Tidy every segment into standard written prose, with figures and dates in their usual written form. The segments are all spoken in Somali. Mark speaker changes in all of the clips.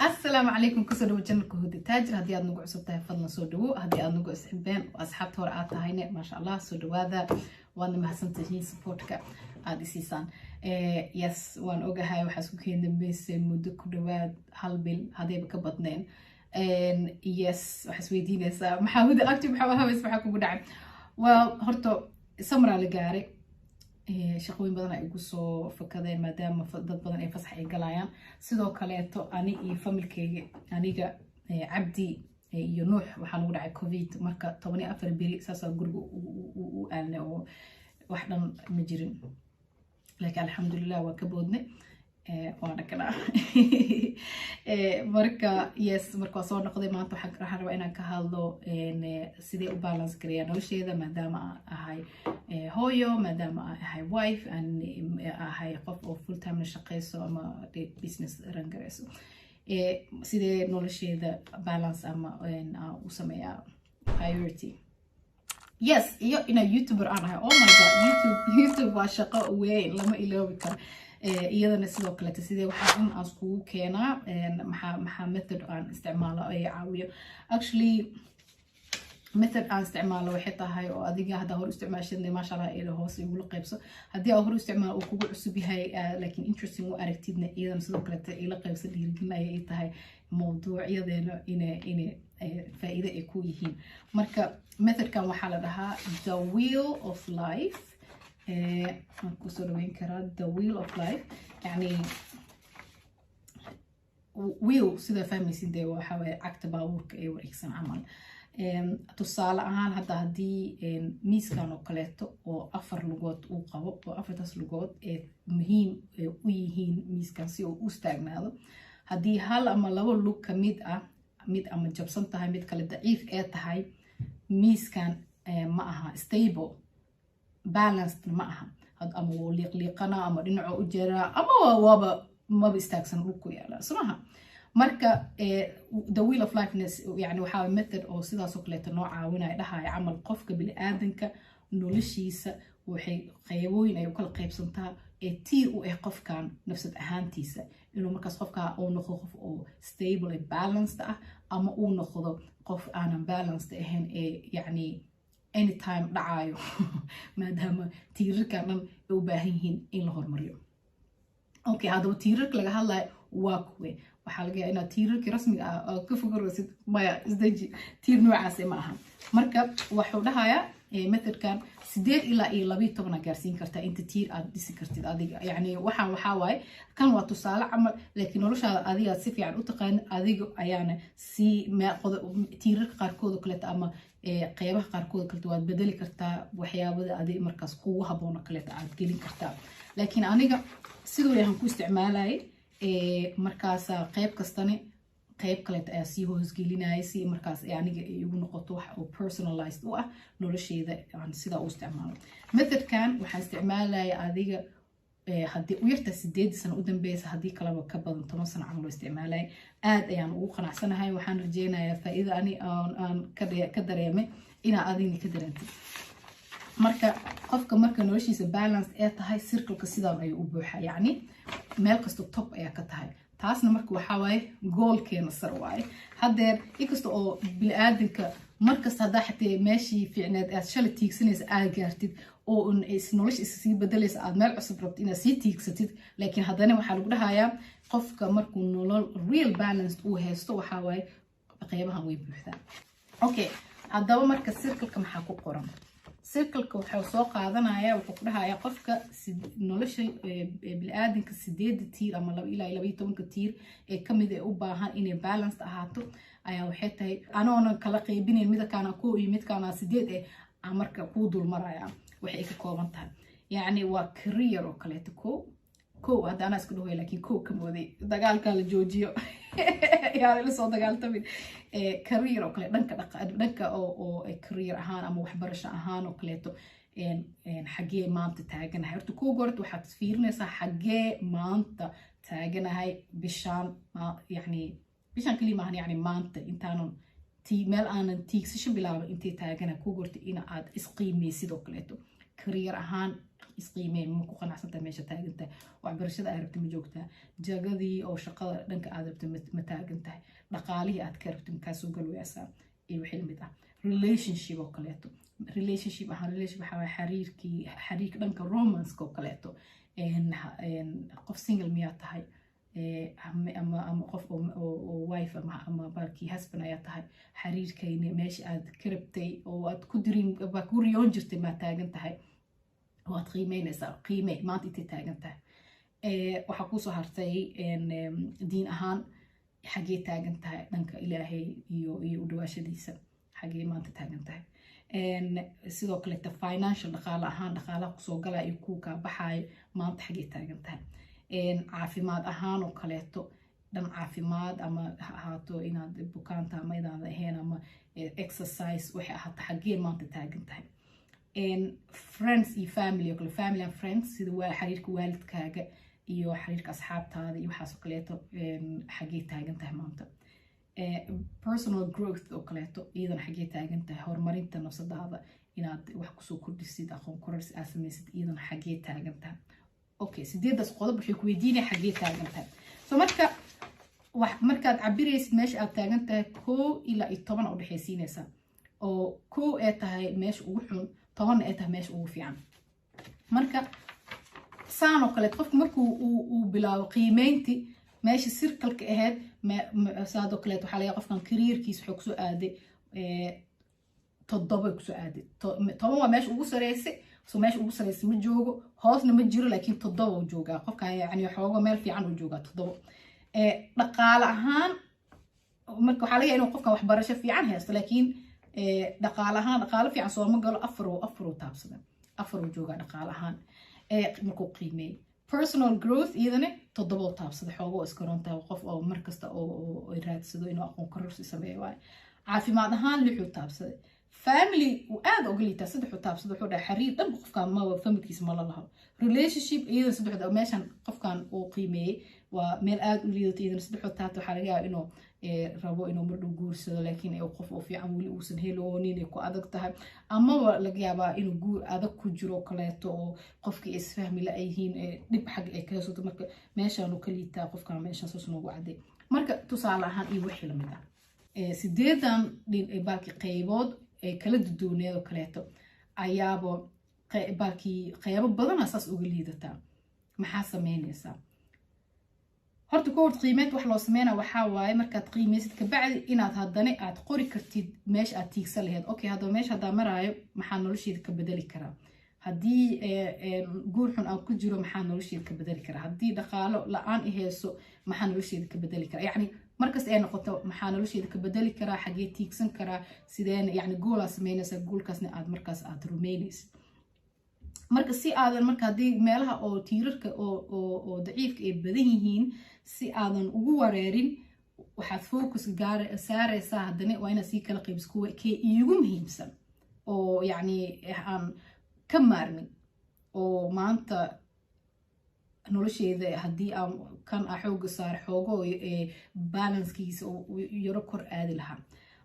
Speaker 1: السلام عليكم كسر وجهك هدي تاجر هدي أدنو عصبتها فضلا صدو هدي أدنو عصبين وأصحاب تور عطاهين ما شاء الله صدو هذا وأنا محسنتهين سبورتك عادي سيسان يس وأنا أوجا هاي وحسوكين دبيس مدك دواد هالبيل هدي بكبطنين يس وحسويدين سا محاولة أكتب محاولة بس محاكم بدعم وهرتو سمرة لجاري shaqooyin badan ay ugu soo fakadeen maadaama dad badan ay fasax ay galayaan sidoo kaleeto ani iyo familkeyga aniga cabdi iyo nuux waxaan ugu dhacay covid marka 14 beri saasa guriga u aanay oo wax dhan ma jirin laakiin alxamdulillah waa ka boodnay waana kana marka yes marka soo noqday maanta waxaan rabaa inaan ka hadlo sidee u balance gareeyaa nolosheeda maadaama ahay hooyo maadaama ahay wife and ahay qof oo full time shaqeyso ama business run gareyso sidee nolosheeda balance ama u sameeyaa priority yes iyo ina youtuber aan ahay oh my god youtube waa shaqo weyn lama iloobi karo iyadana sidoo kale sidee waxa aan iskugu keenaa maxaa method aan isticmaalo ay caawiyo actually method aan isticmaalo waxay tahay oo adiga hada hor isticmaashadnay ma sha Allah ila hoos ugu qaybso hadii aad hor isticmaal uu kugu cusub yahay laakiin interesting oo aragtidna iyadana sidoo kale ila qaybso dhiirigelinaya ay tahay mawduucyadeena in faa'iido ay ku yihiin marka methodkan waxa la dhahaa the wheel of life kusoo dhaweyn karaa the wheel of life yani wheel sida fahmaysid dee waxa way cagta baabuurka ee wareegsan camal tusaale ahaan hadda haddii miiskan oo kaleeto oo 4 lugood uu qabo oo 4taas lugood ee muhiim u yihiin miiskan si uu u staagnaado haddii hal ama laba lug ka mid ama jabsan tahay mid kale daciif ee tahay miiskan ma aha stable balanced ma aha ama wuu liiqliiqana ama dhinaco u jeeraa ama maba istaagsan dhulku yaala sumaha marka the wheel of lifeness yani waxa method oo sidaas oo kale noo caawinaya dhahay amal qofka bil aadanka noloshiisa waxay qaybooyin ay kala qaybsantaa tiir u qofkan nafsad ahaantiisa inuu markaas qofka uu noqdo qof oo stable and balanced ah ama uu noqdo qof aanan balanced ahayn yani anytime dhacayo maadaama tiirarkan dhan ay u baahan yihiin in la hormariyo okay hadaba tiirarka laga hadlayo waa kuwe waxaa laga yaabaa inaad tiirarkii rasmiga ah ka fogaraysid maya isdaji tiir noocaas ma aha marka wuxuu dhahayaa methodkan 8 ilaa 12 gaarsiin kartaa inta tiir aad dhisi kartid adiga yani waxa waaye kan waa tusaale camal laakiin noloshaada adiga si fiican u taqaan adiga ayaana si tiirarka qaarkood kale ama qaybaha qaarkood kale waad bedeli kartaa waxyaabada adiga markaas kugu haboon kale aad gelin kartaa laakiin aniga sidoo yahan ku isticmaalay markaas qayb kastane qayb kale ayaa si hoos gelinaya si markaas aniga igu noqoto wax oo personalized u ah nolosheeda aan sida u isticmaalo methodkan waxaan isticmaalay adiga haddii u yarta 8 sano u dambeeyay haddii kalaba ka badan 10 sano camal loo isticmaalay aad ayaan ugu qanacsanahay waxaan rajeynayaa faa'iido aan ka dareemay ina adina ka dareentay marka qofka marka noloshiisa balance ee tahay circle-ka sidaan ay u buuxa yani meel kasto top ayaa ka tahay taasna marka waxa waaye goolkeena sar waaye hadeer inkasta oo bil aadanka markasta hadaa xatee meeshii fiicneed aad shalay tiigsanaysa aad gaartid oo nolosha sii bedelaysa aad meel cusub rabtid inaad sii tiigsatid laakiin haddana waxaa lagu dhahayaa qofka markuu nolol real balanced uu haysto waxaa waaye qaybahan way buuxdaan okay haddaba marka circle-ka maxaa ku qoran circle-ka wuxuu soo qaadanaya wuxuu ku dhahayaa qofka nolosha bil aadanka 8 tiir ama 2 ilaa 12 tiir ee kamid ah u baahan inay balanced ahaato ayaa waxay tahay anoona kala qaybinayn mid kana ko iyo mid kana 8 marka ku dul maraya waxay ka kooban tahay yani waa career oo kale ko hadda ana isku dhahay laakiin ko ka mooday dagaalka la joojiyo yaa la soo dagaaltamay career oo kale dhanka oo career ahaan ama waxbarasho ahaan oo kaleeto xagee maanta taaganahay horta koo goorta waxaad fiirinaysaa xagee maanta taaganahay bishaan yani bishaan kaliya maahan yani maanta intaanan meel aanan tiigsasho bilaabo intay taaganahay koo goorta in aad isqiimeysid oo kaleeto career ahaan isqiimeen ma ku qanacsantahay meesha taagantahay waxbarashada aad rabta ma joogtaa jagadii oo shaqada dhanka aad rabta ma taagantahay dhaqaalihii aad ka rabta makaa soo galwaysaa iyo wixii lamid ah relationship oo kaleeto relationship waxaa waay xiriirka dhanka romanska oo kaleeto qof single miyaa tahay ama qof oo wife ama balkii husband ayaa tahay xiriirkayna meesha aad ka rabtay oo aad ku riyoon jirtay maa taagan tahay waad qiimeynaysaa qiime maanta intay taagan tahay waxaa kusoo hartay diin ahaan xaggee taagan tahay dhanka ilaahay iyo u dhawaashadiisa xaggee maanta taagan tahay sidoo kaleeta financial dhaqaale ahaan dhaqaalaha kusoo galaa iyo kuwa kaa baxaayo maanta xaggee taagan tahay caafimaad ahaan oo kaleeto dhan caafimaad ama ha ahaato inaad bukaanta ama inaad ahayn ama exercise waxay ahaato xaggee maanta taagan tahay friends iyo family oo kale family and friends sida xiriirka waalidkaaga iyo xiriirka asxaabtaada iyo waxaas oo kaleeto xaggee taagan tahay maanta personal growth oo kaleeto iyadana xaggee taagan tahay horumarinta nafsadaada inaad wax kusoo kordhisid aqoon kororsi aad samaysid iyadana xaggee taagan tahay okay 8daas qodob waxay ku weydiinaya xaggee taagan tahay so markaad cabiraysid meesha aad taagan tahay 1 ilaa 10 u dhexaysiinaysaa oo 1 ay tahay meesha ugu xun 10 ay tahay meesha ugu fiican marka saan oo kale qofku markuu uu bilaabo qiimeyntii meesha circle-ka ahayd saadoo kale waxaa laga qofkan careerkiisa wuxuu kusoo aaday 7 kusoo aaday 10 waa meesha ugu sareysay so meesha ugu sareysay ma joogo hoosna ma jiro laakiin 7 uu joogaa qofkan yani xoogo meel fiican uu joogaa 7 dhaqaale ahaan marka waxaa laga inuu qofkan waxbarasho fiican haysto laakiin dhaqaale ahaan dhaqaale fiican soo ma galo 4 taabsada 4 uu joogaa dhaqaale ahaan markuu qiimeeyay personal growth iyadana 7 taabsada xoogo iskaroonta qof oo markasta oo raadsado inuu aqoon kororsi sameeyo waay caafimaad ahaan 6 taabsada family aad uga liitaa 3 taabsada wuxuu dhahay xiriir dhan qofkan ma familkiisa ma la laho relationship iyadana 3 meeshan qofkan uu qiimeeyay waa meel aad u liidato iyadana 3 taabta waxaa laga yaabaa inuu rabo inuu mardhow guursado laakiin ay qof oo fiican weli uusan heloonin ay ku adag tahay ama laga yaabaa inuu guur adag ku jiro kaleeto oo qofkii isfahmi la yihiin dhib xag ay ka haysato marka meeshan uu ka liitaa qofkan meeshan soo noogu caday marka tusaale ahaan iyo wixii lamid ah 8dan baalki qaybood ee kala duduwaneed oo kaleeto ayaaba baalki qaybo badan asaas uga liidataa maxaa sameynaysaa horta ku hor qiimeed wax loo sameeyna waxa waaye markaad qiimeysid ka bacdi inaad haddana aad qori kartid meesha aad tiigsan lahayd okay hadda meesha hadaa maraayo maxaa nolosheeda ka bedeli karaa haddii guur xun aan ku jiro maxaa nolosheeda ka bedeli karaa haddii dhaqaalo la-aan i hayso maxaa nolosheeda ka bedeli karaa yacni markas ay noqoto maxaa nolosheeda ka bedeli karaa xagee tiigsan karaa sideen yacni goolaa sameynaysaa goolkaasna aad markaas aad rumeynaysid marka si aadan marka haddii meelaha oo tiirarka oo daciifka ay badan yihiin si aadan ugu wareerin waxaad focus saaraysaa haddana waa inaad sii kala qaybis kuwa kee iigu muhiimsan oo yacni aan ka maarmin oo maanta nolosheeda haddii aan kan xooga saar xoogo balancekiisa yaro kor aadi lahaa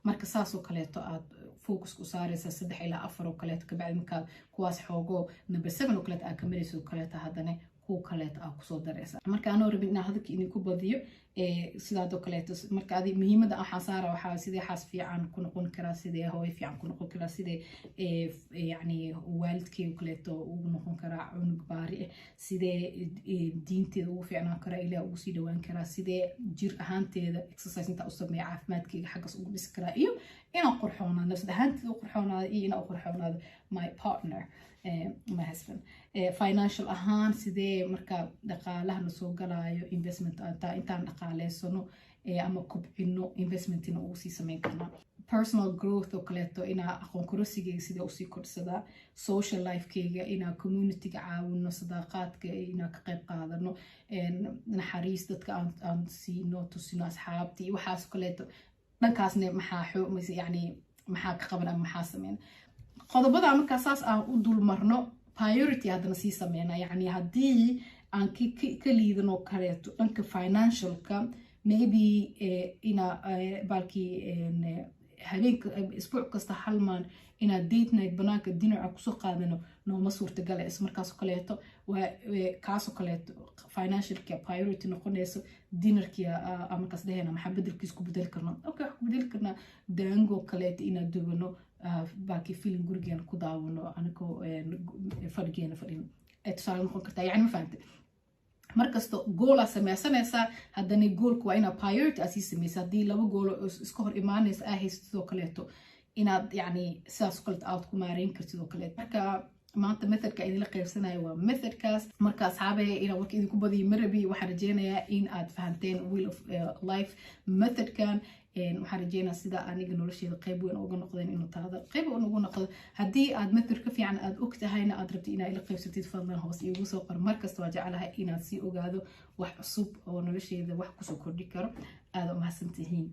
Speaker 1: marka saasoo kaleeto aad focus ku saaraysaa 3 ilaa 4 oo kaleeto kabacdi markaad kuwaas xoogo number 7 oo kaleeto aad ka marayso kaleeto haddana kuwa kaleeto aad kusoo daraysaa marka anoo rabin inaan hadalka idinku badiyo sidaadoo kaleeto marka adi muhiimada waxaan saara waxaa sidee xaas fiican ku noqon karaa sidee hooyo fiican ku noqon karaa sidee yacni waalidkay oo kaleeto ugu noqon karaa cunug baari ah sidee diinteeda ugu fiicnaan karaa ilaah ugu sii dhawaan karaa sidee jir ahaanteeda exercise intaa u sameeya caafimaadkayga xaggas ugu dhisi karaa iyo inaan qurxoonaado nafsad ahaanteeda u qurxoonaado iyo inaan u qurxoonaado my partner my husband financial ahaan sidee marka dhaqaalaha na soo galaayo investment intaan dhaqaaleysano ama kobcino investmentina ugu sii sameyn karnaa personal growth oo kaleeto inaa aqoon korosigayga sidee usii kordhsadaa social lifekayga inaa communityga caawino sadaaqaadka inaa ka qayb qaadano naxariis dadka aan siino tusino asxaabtii waxaas kaleeto dhankaasna maxaa yani maxaa ka qaban ama maxaa sameyn qodobada markaa saas aan u dulmarno priority haddana sii sameynaa yacni haddii aan ka liidano kaleeto dhanka financialka maybe ina baalkii habeenka isbuuc kasta hal maan inaad date night banaanka dinaca kusoo qaadano nooma suurtagala ismarkaasoo kaleeto waa kaasoo kaleeto financialka priority noqonayso dinarkii markaas dhehayna maxaa bedelkiis ku bedeli karnaa okay wax ku bedeli karnaa daango kaleeto inaad dubano baaki filin gurigeena ku daawano anigoo fadhigeena fadhin tusaale noqon kartaa yani ma fahantay markasta goolaa sameysanaysaa haddana goolka waa inaad priority aad sii samaysa haddii laba goolo iska hor imaanaysa aa haysa sidoo kaleeto inaad yani sidaas kaleeto aad ku maareyn kartid oo kaleeto marka maanta methodka idinla qaybsanayo waa methodkaas marka asxaabaya inaan warka idinku badiyo marabi waxaan rajeynayaa in aad fahanteen wheel of life methodkan waxaan rajeynaa sida aniga nolosheeda qayb weyn uga noqdeen inuu taada qayb weyn uga noqdo haddii aad method ka fiican aad og tahayna aad rabtid inaad ila qaybsatid fadlan hoos iigu soo qor markasta waa jecelahay inaad sii ogaado wax cusub oo nolosheeda wax kusoo kordhi karo aada u mahadsantihiin